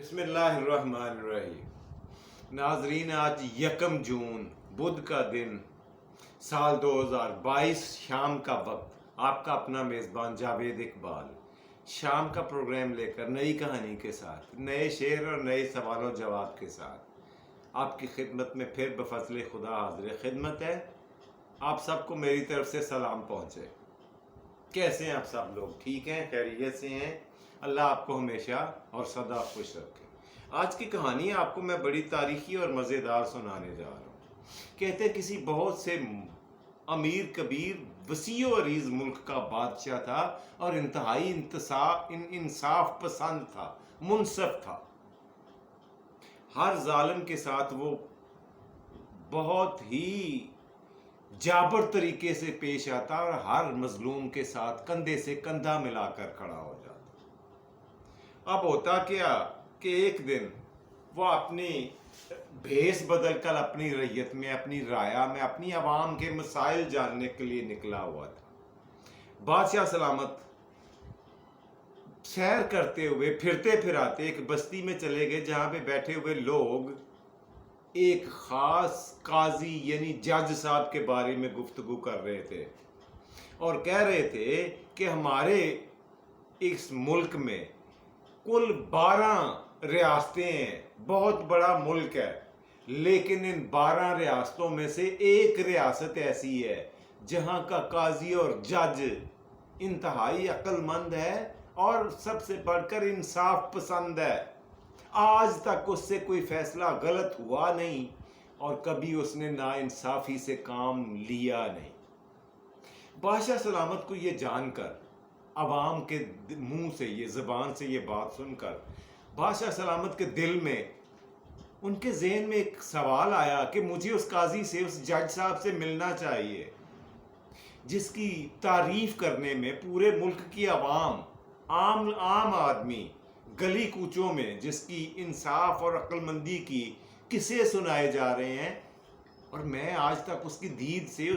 بسم اللہ الرحمن الرحیم۔ ناظرین، آج 1 جون بدھ کا دن، سال 2022، شام کا وقت، آپ کا اپنا میزبان جاوید اقبال شام کا پروگرام لے کر نئی کہانی کے ساتھ، نئے شعر اور نئے سوال و جواب کے ساتھ آپ کی خدمت میں پھر بفضل خدا حاضر خدمت ہے۔ آپ سب کو میری طرف سے سلام پہنچے۔ کیسے ہیں آپ سب لوگ؟ ٹھیک ہیں؟ خیریت سے ہیں؟ اللہ آپ کو ہمیشہ اور سدا خوش رکھے۔ آج کی کہانی آپ کو میں بڑی تاریخی اور مزیدار سنانے جا رہا ہوں۔ کہتے کسی بہت سے امیر کبیر وسیع و عریض ملک کا بادشاہ تھا اور انتہائی انصاف پسند تھا، منصف تھا۔ ہر ظالم کے ساتھ وہ بہت ہی جابر طریقے سے پیش آتا اور ہر مظلوم کے ساتھ کندھے سے کندھا ملا کر کھڑا ہو جاتا۔ اب ہوتا کیا کہ ایک دن وہ اپنی بھیس بدل کر اپنی ریت میں، اپنی رعایا میں، اپنی عوام کے مسائل جاننے کے لیے نکلا ہوا تھا۔ بادشاہ سلامت سیر کرتے ہوئے، پھرتے پھراتے ایک بستی میں چلے گئے جہاں پہ بیٹھے ہوئے لوگ ایک خاص قاضی یعنی جج صاحب کے بارے میں گفتگو کر رہے تھے اور کہہ رہے تھے کہ ہمارے اس ملک میں کل 12 ریاستیں ہیں، بہت بڑا ملک ہے، لیکن ان 12 ریاستوں میں سے ایک ریاست ایسی ہے جہاں کا قاضی اور جج انتہائی عقل مند ہے اور سب سے بڑھ کر انصاف پسند ہے۔ آج تک اس سے کوئی فیصلہ غلط ہوا نہیں اور کبھی اس نے ناانصافی سے کام لیا نہیں۔ بادشاہ سلامت کو یہ جان کر، عوام کے منہ سے، یہ زبان سے یہ بات سن کر، بادشاہ سلامت کے دل میں، ان کے ذہن میں ایک سوال آیا کہ مجھے اس قاضی سے، اس جج صاحب سے ملنا چاہیے جس کی تعریف کرنے میں پورے ملک کی عوام، عام آدمی گلی کوچوں میں جس کی انصاف اور عقل مندی کی قصے سنائے جا رہے ہیں، اور میں آج تک اس کی دید سے،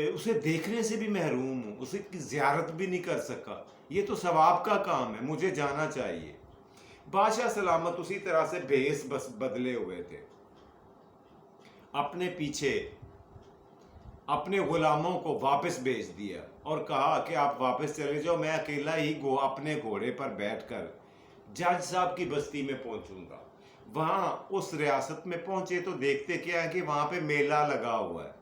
اسے دیکھنے سے بھی محروم ہوں، اسے کی زیارت بھی نہیں کر سکا۔ یہ تو ثواب کا کام ہے، مجھے جانا چاہیے۔ بادشاہ سلامت اسی طرح سے بھیس بس بدلے ہوئے تھے، اپنے پیچھے اپنے غلاموں کو واپس بھیج دیا اور کہا کہ آپ واپس چلے جاؤ، میں اکیلا ہی اپنے گھوڑے پر بیٹھ کر جج صاحب کی بستی میں پہنچوں گا۔ وہاں اس ریاست میں پہنچے تو دیکھتے کیا ہے کہ وہاں پہ میلہ لگا ہوا ہے،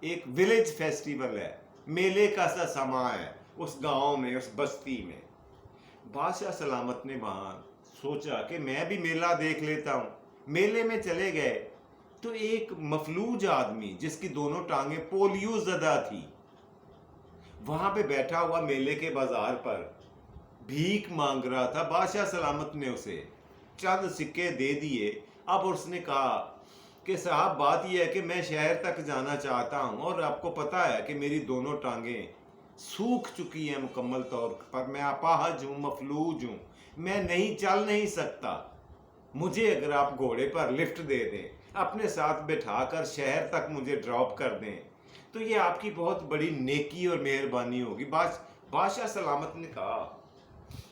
ایک ولیج فیسٹیول ہے، میلے کا سا سما ہے اس گاؤں میں، اس بستی میں۔ بادشاہ سلامت نے وہاں سوچا کہ میں بھی میلہ دیکھ لیتا ہوں۔ میلے میں چلے گئے تو ایک مفلوج آدمی جس کی دونوں ٹانگیں پولیو زدہ تھی، وہاں پہ بیٹھا ہوا میلے کے بازار پر بھیک مانگ رہا تھا۔ بادشاہ سلامت نے اسے چند سکے دے دیے۔ اب اس نے کہا کہ صاحب بات یہ ہے کہ میں شہر تک جانا چاہتا ہوں اور آپ کو پتا ہے کہ میری دونوں ٹانگیں سوکھ چکی ہیں مکمل طور پر، میں اپاہج ہوں، مفلوج ہوں، میں چل نہیں سکتا۔ مجھے اگر آپ گھوڑے پر لفٹ دے دیں، اپنے ساتھ بٹھا کر شہر تک مجھے ڈراپ کر دیں تو یہ آپ کی بہت بڑی نیکی اور مہربانی ہوگی۔ بادشاہ سلامت نے کہا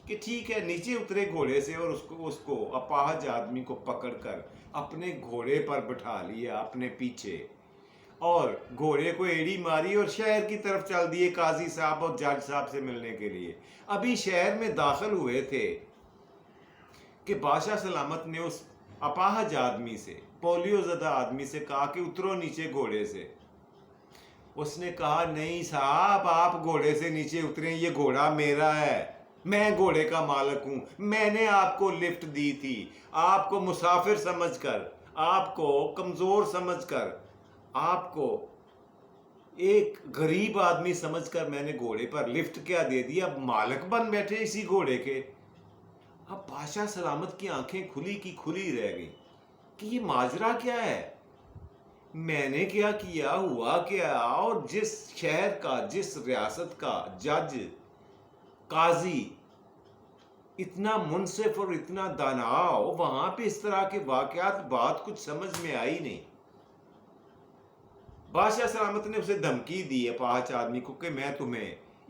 کہ ٹھیک ہے۔ نیچے اترے گھوڑے سے اور اس کو اپاہج آدمی کو پکڑ کر اپنے گھوڑے پر بٹھا لیا اپنے پیچھے، اور گھوڑے کو ایڑی ماری اور شہر کی طرف چل دیے قاضی صاحب اور جج صاحب سے ملنے کے لیے۔ ابھی شہر میں داخل ہوئے تھے کہ بادشاہ سلامت نے اس اپاہج آدمی سے، پولیو زدہ آدمی سے کہا کہ اترو نیچے گھوڑے سے۔ اس نے کہا نہیں صاحب، آپ گھوڑے سے نیچے اتریں، یہ گھوڑا میرا ہے، میں گھوڑے کا مالک ہوں، میں نے آپ کو لفٹ دی تھی، آپ کو مسافر سمجھ کر، آپ کو کمزور سمجھ کر، آپ کو ایک غریب آدمی سمجھ کر میں نے گھوڑے پر لفٹ کیا دے دی، اب مالک بن بیٹھے اسی گھوڑے کے۔ اب بادشاہ سلامت کی آنکھیں کھلی کی کھلی رہ گئی کہ یہ ماجرا کیا ہے، میں نے کیا کیا، ہوا کیا؟ اور جس شہر کا، جس ریاست کا جج، قاضی اتنا منصف اور اتنا دانا ہو، وہاں پہ اس طرح کے واقعات، بات کچھ سمجھ میں آئی نہیں۔ بادشاہ سلامت نے اسے دھمکی دی اپاہج آدمی کو کہ میں تمہیں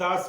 10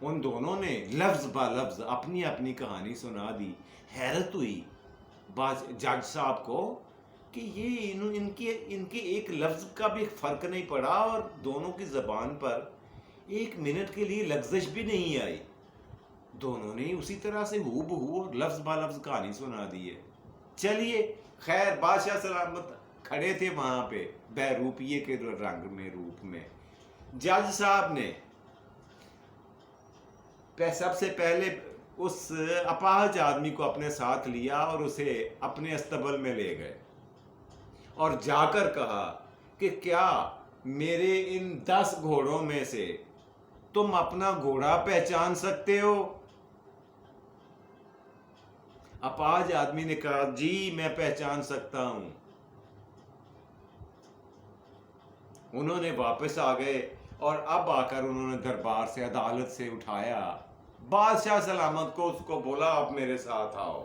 ان دونوں نے لفظ با لفظ اپنی اپنی کہانی سنا دی. حیرت ہوئی جج صاحب کو کہ یہ ان کے ایک لفظ کا بھی فرق نہیں پڑا اور دونوں کی زبان پر ایک منٹ کے لیے لغزش بھی نہیں آئی. دونوں نے اسی طرح سے ہو بہو اور لفظ با لفظ کہانی سنا دی ہے. چلیے خیر، بادشاہ سلامت کھڑے تھے وہاں پہ بہروپیے کے رنگ میں، روپ میں. جج صاحب نے سب سے پہلے اس اپاہج آدمی کو اپنے ساتھ لیا اور اسے اپنے استبل میں لے گئے اور جا کر کہا کہ کیا میرے ان 10 گھوڑوں میں سے تم اپنا گھوڑا پہچان سکتے ہو؟ اپاہج آدمی نے کہا جی میں پہچان سکتا ہوں. انہوں نے واپس آ گئے اور اب آ کر انہوں نے دربار سے، عدالت سے اٹھایا بادشاہ سلامت کو، اس کو بولا آپ میرے ساتھ آؤ.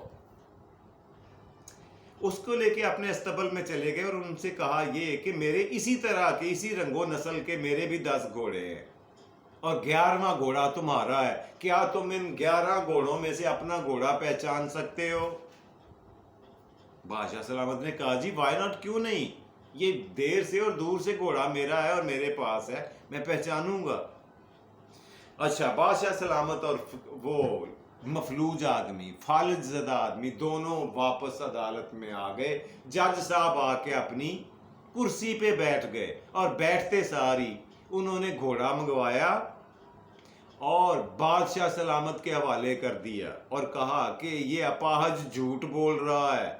اس کو لے کے اپنے استبل میں چلے گئے اور ان سے کہا یہ کہ میرے اسی طرح کے، اسی رنگ و نسل کے میرے بھی 10 گھوڑے ہیں اور 11واں گھوڑا تمہارا ہے. کیا تم ان 11 گھوڑوں میں سے اپنا گھوڑا پہچان سکتے ہو؟ بادشاہ سلامت نے کہا جی وائی ناٹ، کیوں نہیں، یہ دیر سے اور دور سے گھوڑا میرا ہے اور میرے پاس ہے، میں پہچانوں گا. اچھا، بادشاہ سلامت اور وہ مفلوج آدمی، فالج زدہ آدمی، دونوں واپس عدالت میں آ گئے. جج صاحب آ کے اپنی کرسی پہ بیٹھ گئے اور بیٹھتے ساری انہوں نے گھوڑا منگوایا اور بادشاہ سلامت کے حوالے کر دیا اور کہا کہ یہ اپاہج جھوٹ بول رہا ہے،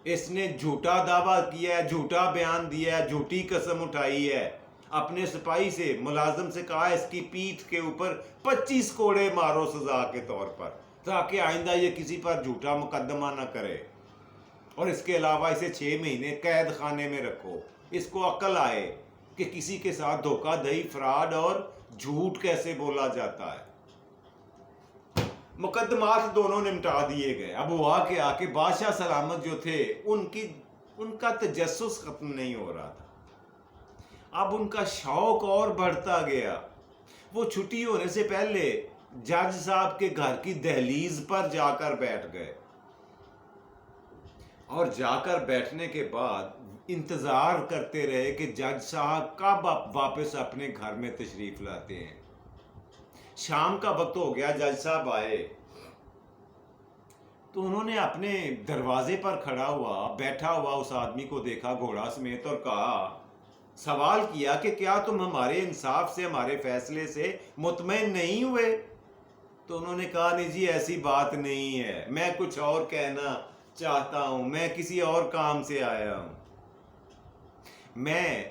اس نے جھوٹا دعویٰ کیا ہے، جھوٹا بیان دیا ہے، جھوٹی قسم اٹھائی ہے. اپنے سپاہی سے، ملازم سے کہا اس کی پیٹھ کے اوپر 25 کوڑے مارو سزا کے طور پر، تاکہ آئندہ یہ کسی پر جھوٹا مقدمہ نہ کرے، اور اس کے علاوہ اسے 6 مہینے قید خانے میں رکھو. اس کو عقل آئے کہ کسی کے ساتھ دھوکہ دہی، فراڈ اور جھوٹ کیسے بولا جاتا ہے. مقدمات دونوں نے مٹا دیے گئے. اب ہوا کہ آ کے بادشاہ سلامت جو تھے ان کا تجسس ختم نہیں ہو رہا تھا. اب ان کا شوق اور بڑھتا گیا. وہ چھٹی ہونے سے پہلے جج صاحب کے گھر کی دہلیز پر جا کر بیٹھ گئے اور جا کر بیٹھنے کے بعد انتظار کرتے رہے کہ جج صاحب کب واپس اپنے گھر میں تشریف لاتے ہیں. شام کا وقت ہو گیا، جج صاحب آئے تو انہوں نے اپنے دروازے پر کھڑا ہوا بیٹھا ہوا اس آدمی کو دیکھا گھوڑا سمیت اور کہا، سوال کیا کہ کیا تم ہمارے انصاف سے، ہمارے فیصلے سے مطمئن نہیں ہوئے؟ تو انہوں نے کہا نہیں جی ایسی بات نہیں ہے، میں کچھ اور کہنا چاہتا ہوں، میں کسی اور کام سے آیا ہوں. میں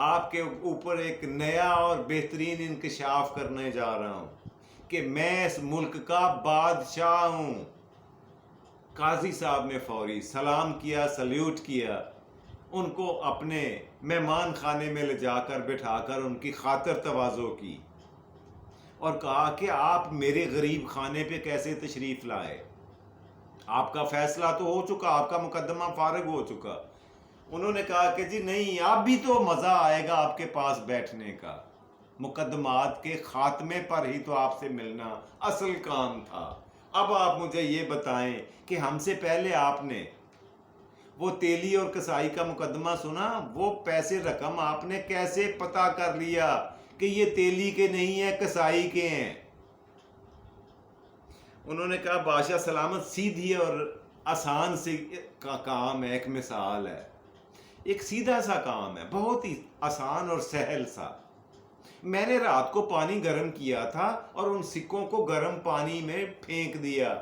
آپ کے اوپر ایک نیا اور بہترین انکشاف کرنے جا رہا ہوں کہ میں اس ملک کا بادشاہ ہوں. قاضی صاحب نے فوری سلام کیا، سلیوٹ کیا، ان کو اپنے مہمان خانے میں لے جا کر بٹھا کر ان کی خاطر تواضع کی اور کہا کہ آپ میرے غریب خانے پہ کیسے تشریف لائے؟ آپ کا فیصلہ تو ہو چکا، آپ کا مقدمہ فارغ ہو چکا. انہوں نے کہا کہ جی نہیں، اب بھی تو مزہ آئے گا آپ کے پاس بیٹھنے کا، مقدمات کے خاتمے پر ہی تو آپ سے ملنا اصل کام تھا. اب آپ مجھے یہ بتائیں کہ ہم سے پہلے آپ نے وہ تیلی اور کسائی کا مقدمہ سنا، وہ پیسے رقم آپ نے کیسے پتہ کر لیا کہ یہ تیلی کے نہیں ہیں، کسائی کے ہیں؟ انہوں نے کہا بادشاہ سلامت سیدھی اور آسان سے کا کام ہے، ایک مثال ہے، ایک سیدھا سا کام ہے، بہت ہی آسان اور سہل سا. میں نے رات کو پانی گرم کیا تھا اور ان سکوں کو گرم پانی میں پھینک دیا.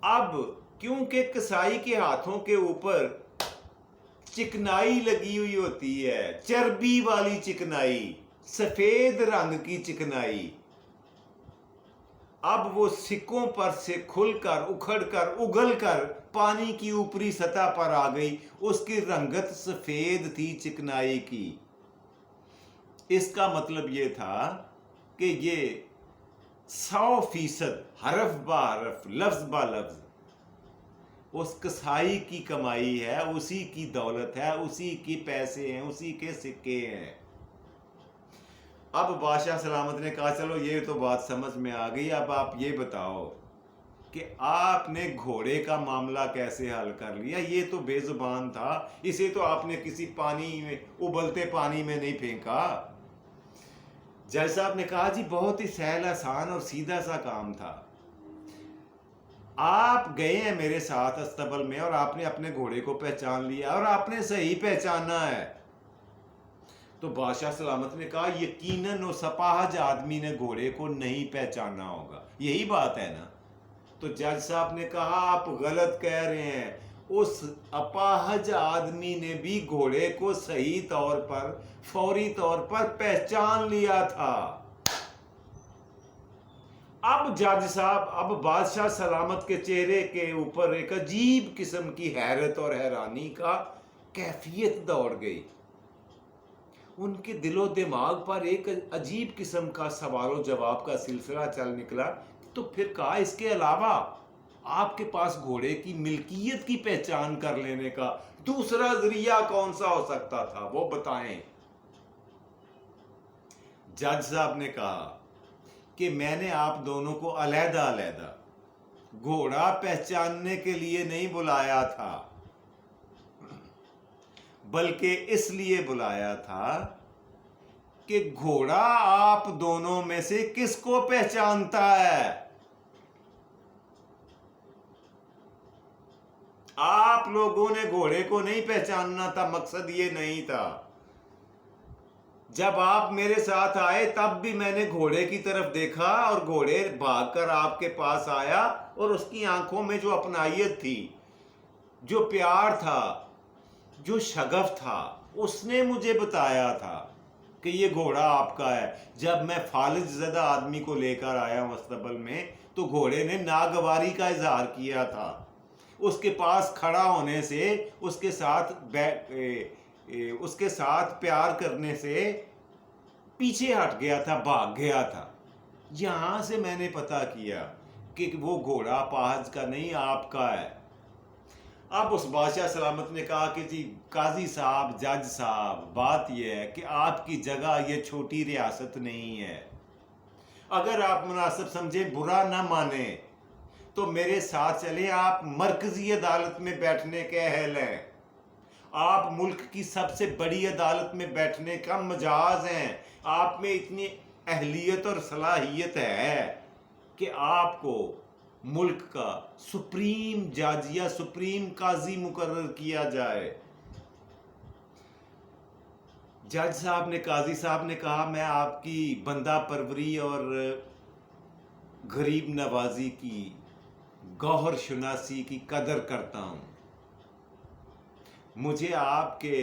اب کیونکہ کسائی کے ہاتھوں کے اوپر چکنائی لگی ہوئی ہوتی ہے، چربی والی چکنائی، سفید رنگ کی چکنائی، اب وہ سکوں پر سے کھل کر، اکھڑ کر، اگل کر پانی کی اوپری سطح پر آ گئی. اس کی رنگت سفید تھی چکنائی کی. اس کا مطلب یہ تھا کہ یہ 100% حرف با حرف، لفظ با لفظ اس کسائی کی کمائی ہے، اسی کی دولت ہے، اسی کی پیسے ہیں، اسی کے سکے ہیں. اب بادشاہ سلامت نے کہا چلو یہ تو بات سمجھ میں آ گئی، اب آپ یہ بتاؤ کہ آپ نے گھوڑے کا معاملہ کیسے حل کر لیا؟ یہ تو بے زبان تھا، اسے تو آپ نے کسی پانی میں، ابلتے پانی میں نہیں پھینکا۔ جج صاحب نے کہا جی بہت ہی سہل آسان اور سیدھا سا کام تھا، آپ گئے ہیں میرے ساتھ استبل میں اور آپ نے اپنے گھوڑے کو پہچان لیا اور آپ نے صحیح پہچانا ہے۔ تو بادشاہ سلامت نے کہا یقیناً اس اپاہج آدمی نے گھوڑے کو نہیں پہچانا ہوگا، یہی بات ہے نا؟ تو جج صاحب نے کہا آپ غلط کہہ رہے ہیں، اس اپاہج آدمی نے بھی گھوڑے کو صحیح طور پر، فوری طور پر پہچان لیا تھا۔ اب جج صاحب، اب بادشاہ سلامت کے چہرے کے اوپر ایک عجیب قسم کی حیرت اور حیرانی کا کیفیت دوڑ گئی، ان کے دل و دماغ پر ایک عجیب قسم کا سوال و جواب کا سلسلہ چل نکلا۔ تو پھر کہا اس کے علاوہ آپ کے پاس گھوڑے کی ملکیت کی پہچان کر لینے کا دوسرا ذریعہ کون سا ہو سکتا تھا، وہ بتائیں۔ جج صاحب نے کہا کہ میں نے آپ دونوں کو علیحدہ علیحدہ گھوڑا پہچاننے کے لیے نہیں بلایا تھا، بلکہ اس لیے بلایا تھا کہ گھوڑا آپ دونوں میں سے کس کو پہچانتا ہے۔ آپ لوگوں نے گھوڑے کو نہیں پہچاننا تھا، مقصد یہ نہیں تھا۔ جب آپ میرے ساتھ آئے تب بھی میں نے گھوڑے کی طرف دیکھا اور گھوڑے بھاگ کر آپ کے پاس آیا، اور اس کی آنکھوں میں جو اپنائیت تھی، جو پیار تھا، جو شغف تھا، اس نے مجھے بتایا تھا کہ یہ گھوڑا آپ کا ہے۔ جب میں فالج زدہ آدمی کو لے کر آیا ہوں استبل میں، تو گھوڑے نے ناگواری کا اظہار کیا تھا، اس کے پاس کھڑا ہونے سے، اس کے ساتھ پیار کرنے سے پیچھے ہٹ گیا تھا، بھاگ گیا تھا۔ یہاں سے میں نے پتا کیا کہ وہ گھوڑا پاہج کا نہیں، آپ کا ہے۔ اب اس بادشاہ سلامت نے کہا کہ جی قاضی صاحب، جج صاحب، بات یہ ہے کہ آپ کی جگہ یہ چھوٹی ریاست نہیں ہے، اگر آپ مناسب سمجھے، برا نہ مانیں، تو میرے ساتھ چلیں، آپ مرکزی عدالت میں بیٹھنے کے اہل ہیں، آپ ملک کی سب سے بڑی عدالت میں بیٹھنے کا مجاز ہیں، آپ میں اتنی اہلیت اور صلاحیت ہے کہ آپ کو ملک کا سپریم جج یا سپریم قاضی مقرر کیا جائے۔ جج صاحب نے، قاضی صاحب نے کہا میں آپ کی بندہ پروری اور غریب نوازی کی، گوہر شناسی کی قدر کرتا ہوں، مجھے آپ کے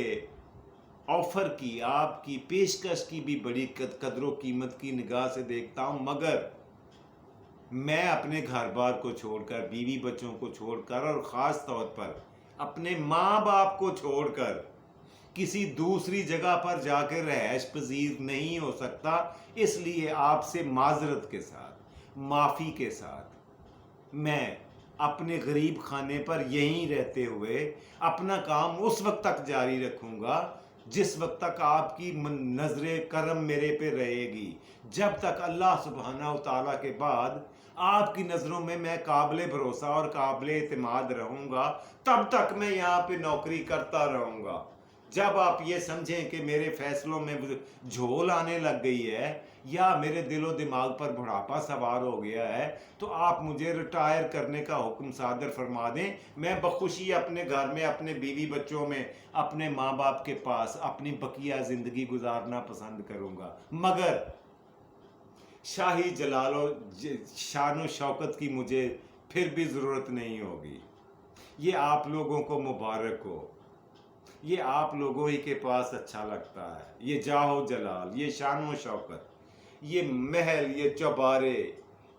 آفر کی، آپ کی پیشکش کی بھی بڑی قدر و قیمت کی نگاہ سے دیکھتا ہوں، مگر میں اپنے گھر بار کو چھوڑ کر، بیوی بچوں کو چھوڑ کر، اور خاص طور پر اپنے ماں باپ کو چھوڑ کر کسی دوسری جگہ پر جا کے رہائش پذیر نہیں ہو سکتا۔ اس لیے آپ سے معذرت کے ساتھ، معافی کے ساتھ، میں اپنے غریب خانے پر یہیں رہتے ہوئے اپنا کام اس وقت تک جاری رکھوں گا جس وقت تک آپ کی نظر کرم میرے پہ رہے گی، جب تک اللہ سبحانہ و تعالیٰ کے بعد آپ کی نظروں میں میں قابل بھروسہ اور قابل اعتماد رہوں گا، تب تک میں یہاں پہ نوکری کرتا رہوں گا۔ جب آپ یہ سمجھیں کہ میرے فیصلوں میں جھول آنے لگ گئی ہے یا میرے دل و دماغ پر بڑھاپا سوار ہو گیا ہے، تو آپ مجھے ریٹائر کرنے کا حکم صادر فرما دیں، میں بخوشی اپنے گھر میں، اپنے بیوی بچوں میں، اپنے ماں باپ کے پاس اپنی بقیہ زندگی گزارنا پسند کروں گا، مگر شاہی جلال و شان و شوکت کی مجھے پھر بھی ضرورت نہیں ہوگی۔ یہ آپ لوگوں کو مبارک ہو، یہ آپ لوگوں ہی کے پاس اچھا لگتا ہے، یہ جاہ و جلال، یہ شان و شوکت، یہ محل، یہ چوبارے،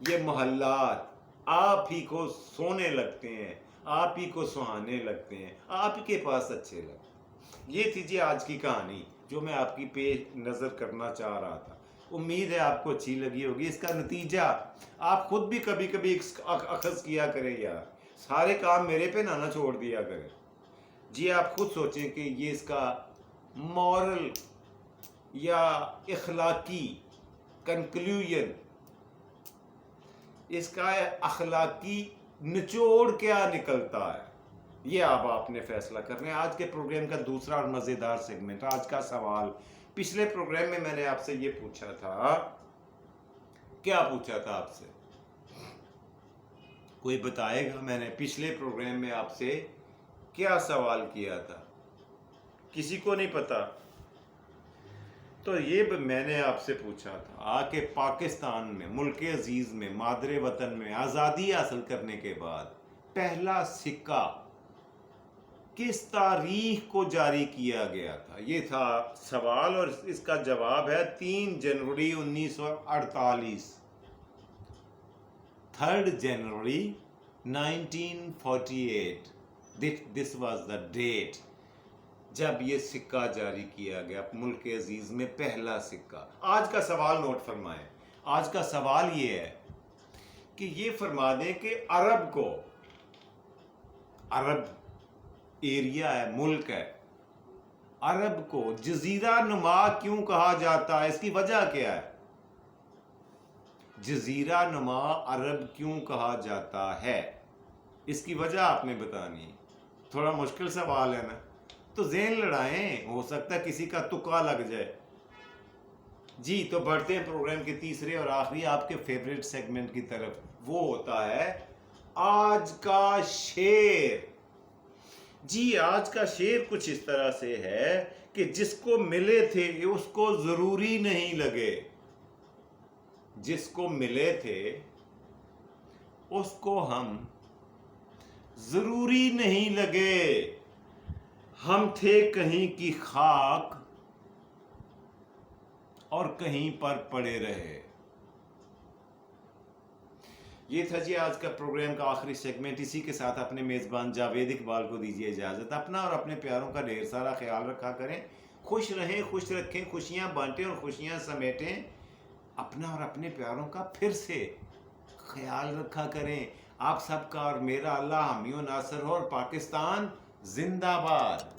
یہ محلات آپ ہی کو سونے لگتے ہیں، آپ ہی کو سہانے لگتے ہیں، آپ ہی کے پاس اچھے لگتے ہیں۔ یہ تھی جی آج کی کہانی جو میں آپ کی پیش نظر کرنا چاہ رہا تھا۔ امید ہے آپ کو اچھی لگی ہوگی۔ اس کا نتیجہ آپ خود بھی کبھی کبھی اخذ کیا کریں، یار سارے کام میرے پہ نہ چھوڑ دیا کریں۔ جی آپ خود سوچیں کہ یہ اس کا مورل یا اخلاقی کنکلوژن، اس کا اخلاقی نچوڑ کیا نکلتا ہے، یہ اب آپ نے فیصلہ کرنا ہے۔ آج کے پروگرام کا دوسرا اور مزیدار سیگمنٹ، آج کا سوال۔ پچھلے پروگرام میں نے آپ سے یہ پوچھا تھا، کیا پوچھا تھا آپ سے؟ کوئی بتائے گا میں نے پچھلے پروگرام میں آپ سے کیا سوال کیا تھا؟ کسی کو نہیں پتا؟ تو یہ میں نے آپ سے پوچھا تھا کہ پاکستان میں، ملک عزیز میں، مادر وطن میں آزادی حاصل کرنے کے بعد پہلا سکہ کس تاریخ کو جاری کیا گیا تھا؟ یہ تھا سوال، اور اس کا جواب ہے 3 جنوری 1948، 3 جنوری 1948۔ دس واز دا ڈیٹ جب یہ سکہ جاری کیا گیا، ملک عزیز میں پہلا سکہ۔ آج کا سوال نوٹ فرمائیں، آج کا سوال یہ ہے کہ یہ فرما دیں کہ عرب کو، عرب ایریا ہے، ملک ہے، عرب کو جزیرہ نما کیوں کہا جاتا ہے؟ اس کی وجہ کیا ہے؟ جزیرہ نما عرب کیوں کہا جاتا ہے، اس کی وجہ آپ نے بتانی۔ تھوڑا مشکل سوال ہے نا، تو ذہن لڑائیں، ہو سکتا ہے کسی کا تکا لگ جائے۔ جی تو بڑھتے ہیں پروگرام کے تیسرے اور آخری آپ کے فیوریٹ سیگمنٹ کی طرف، وہ ہوتا ہے آج کا شعر۔ جی آج کا شعر کچھ اس طرح سے ہے کہ جس کو ملے تھے اس کو ضروری نہیں لگے، جس کو ملے تھے اس کو ہم ضروری نہیں لگے، ہم تھے کہیں کی خاک اور کہیں پر پڑے رہے۔ یہ تھا جی آج کا پروگرام کا آخری سیگمنٹ۔ اسی کے ساتھ اپنے میزبان جاوید اقبال کو دیجیے اجازت۔ اپنا اور اپنے پیاروں کا ڈھیر سارا خیال رکھا کریں، خوش رہیں، خوش رکھیں، خوشیاں بانٹیں اور خوشیاں سمیٹیں۔ اپنا اور اپنے پیاروں کا پھر سے خیال رکھا کریں۔ آپ سب کا اور میرا اللہ حامی و ناصر ہو، اور پاکستان زندہ باد۔